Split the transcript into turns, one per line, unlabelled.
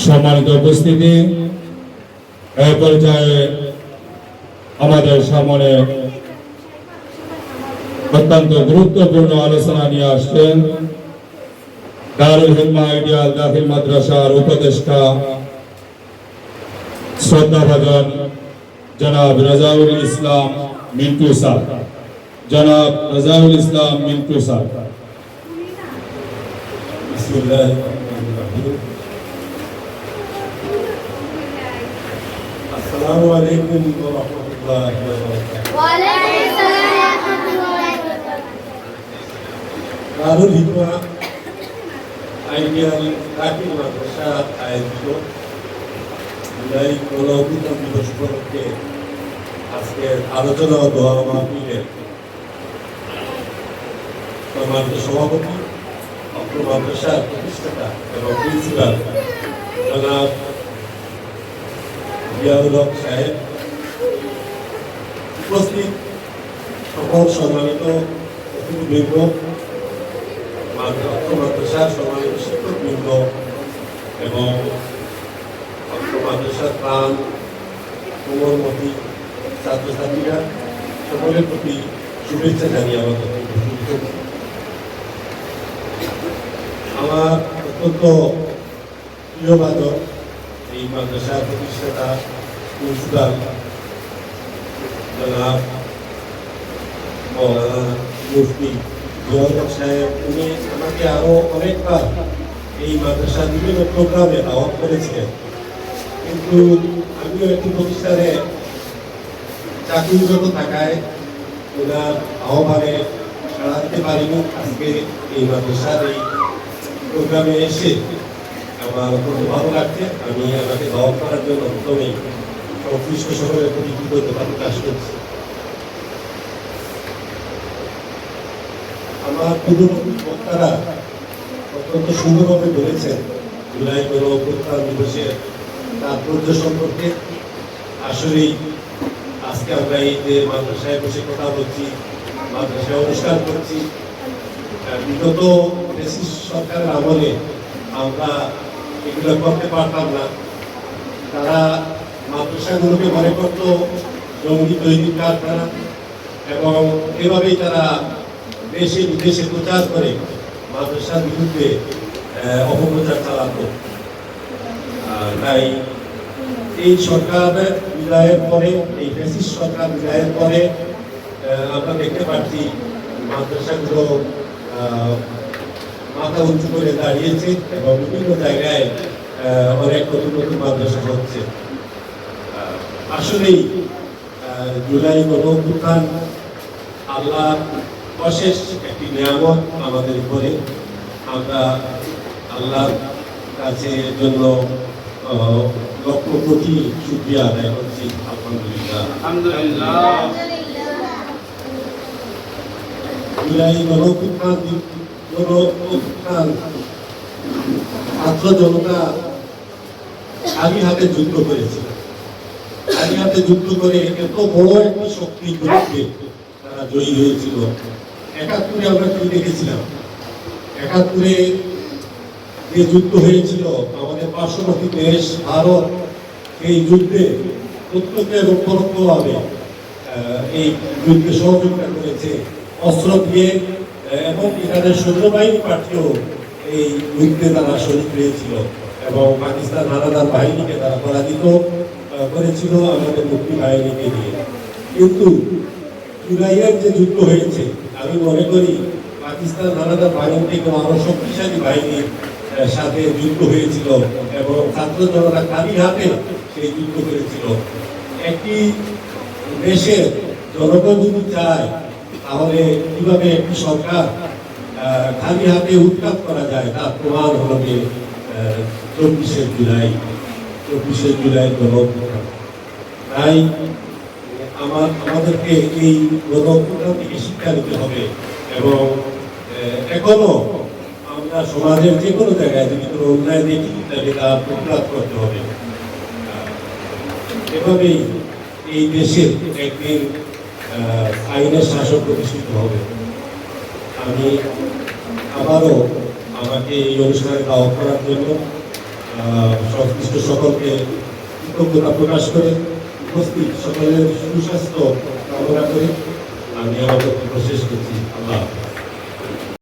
সম্মানিত উপস্থিতি, এই পর্যায়ে আমাদের সামনে অত্যন্ত গুরুত্বপূর্ণ আলোচনা নিয়ে আসছেন দারুল হিকমা আইডিয়াল দাখিল মাদ্রাসার উপদেষ্টা শ্রদ্ধাভাজন জনাব রাজাউল ইসলাম মিন্টু স্যার। জনাব রাজাউল ইসলাম মিন্টু স্যার।
আসসালামু আলাইকুম ওয়া রাহমাতুল্লাহি ওয়া বারাকাতুহু।
ওয়া আলাইকুম আসসালাম ওয়া রাহমাতুল্লাহি ওয়া বারাকাতুহু।
দারুল হিকমা আইডিয়াল দাখিল মাদ্রাসা আয়োজিত জুলাই গণঅভ্যুত্থান দিবস উপলক্ষে আজকের আলোচনা ও দোয়া মাহফিলের সম্মানিত সভাপতি, অত্র মাদ্রাসার প্রতিষ্ঠাতা এবং প্রিন্সিপাল জনাব জিয়াউল হক সাহেব, উপস্থিত সকল সম্মানিত অতিথিবৃন্দ, মাদ্রাসার সম্মানিত শিক্ষকবৃন্দ এবং মাদ্রাসার প্রাণ কোমলমতি ছাত্রছাত্রীরা, সকলের প্রতি শুভেচ্ছা জানিয়ে আমার বক্তব্য শুরু করছি। আমার অত্যন্ত প্রিয়ভাজন এই মাদ্রাসার প্রতিষ্ঠাতা প্রিন্সিপাল জনাব মৌলানা মুফতি জিয়াউল হক সাহেব, উনি আমাকে আরো অনেকবার এই মাদ্রাসার বিভিন্ন প্রোগ্রামে দাওয়াত করেছিলেন, কিন্তু আমিও একটি প্রতিষ্ঠানে চাকরিরত থাকায় ওনার আহ্বানে সাড়া দিতে পারিনি। আজকে এই মাদ্রাসার এই প্রোগ্রামে এসে আমার অত্যন্ত ভালো লাগছে। আমি আমাকে দাওয়াত করার জন্য প্রথমেই সংশ্লিষ্ট সকলের প্রতি কৃতজ্ঞতা প্রকাশ করছি। আমার পূর্ববর্তী বক্তারা অত্যন্ত সুন্দরভাবে বলেছেন জুলাই গণঅভ্যুত্থান দিবসের তাৎপর্য সম্পর্কে। আসলেই আজকে আমরা এই যে মাদ্রাসায় বসে কথা বলছি, মাদ্রাসায় অনুষ্ঠান করছি, বিগত ফ্যাসিস্ট সরকারের আমলে আমরা এগুলো করতে পারতাম না। তারা মাদ্রাসাগুলোকে মনে করত জঙ্গি তৈরির কারখানা এবং এভাবেই তারা দেশে বিদেশে প্রচার করে মাদ্রাসার বিরুদ্ধে অপপ্রচার চালাতো। তাই এই সরকার বিদায়ের পরে, এই ফ্যাসিস্ট সরকার বিদায়ের পরে আমরা দেখতে পাচ্ছি মাদ্রাসাগুলো মাথা উঁচু করে দাঁড়িয়েছে এবং বিভিন্ন জায়গায় অনেক নতুন নতুন মাদ্রাসা হচ্ছে। আসলেই জুলাই গণঅভ্যুত্থান আল্লাহ অশেষ একটি নিয়ামত আমাদের উপরে। আমরা আল্লাহর কাছে জন্য লক্ষ কোটি শুকরিয়া আদায় করছি। আলহামদুলিল্লাহ। জুলাই গণঅভ্যুত্থান ছাত্র জনতা খালি হাতে যুদ্ধ করেছিল। খালি হাতে যুদ্ধ করে এত বড় একটি শক্তির বিরুদ্ধে তারা জয়ী হয়েছিল। ৭১ আমরা কি দেখেছিলাম, ৭১ যে যুদ্ধ হয়েছিল আমাদের পার্শ্ববর্তী দেশ ভারত এই যুদ্ধে প্রত্যেকে পরোক্ষভাবে এই যুদ্ধে সহযোগিতা করেছে অস্ত্র দিয়ে, এবং এখানে সৈন্যবাহিনী পাঠিয়েও এই যুদ্ধে তারা শহীদ হয়েছিল এবং পাকিস্তান হানাদার বাহিনীকে তারা পরাজিত করেছিল আমাদের মুক্তি বাহিনীকে দিয়ে। কিন্তু জুলাইয়ের যে যুদ্ধ হয়েছে, আমি মনে করি পাকিস্তান হানাদার বাহিনী থেকে আরো শক্তিশালী বাহিনীর সাথে যুদ্ধ হয়েছিল এবং ছাত্র জনতা খালি হাতে সেই যুদ্ধ করেছিল। একটি দেশের জনগণ যদি চায় তাহলে কিভাবে একটি সরকার খালি হাতে উৎখাত করা যায় তার প্রমাণ হল যে ২৪শে জুলাই গণঅভ্যুত্থান। তাই আমাদেরকে এই গণঅভ্যুত্থান থেকে শিক্ষা নিতে হবে এবং এখনো আমরা সমাজের যে কোনো জায়গায় যদি কোনো অন্যায় দেখি তাহলে তার প্রতিবাদ করতে হবে। এভাবেই এই দেশের একদিন আইনের শাসন প্রতিষ্ঠিত হবে। আমি আবারও আমাকে এই অনুষ্ঠানে দাওয়াত করার জন্য সংশ্লিষ্ট সকলকে কৃতজ্ঞতা প্রকাশ করে উপস্থিত সকলের সুস্বাস্থ্য কামনা করে আমি আমার বক্তব্য শেষ করছি। আল্লাহ হাফেজ।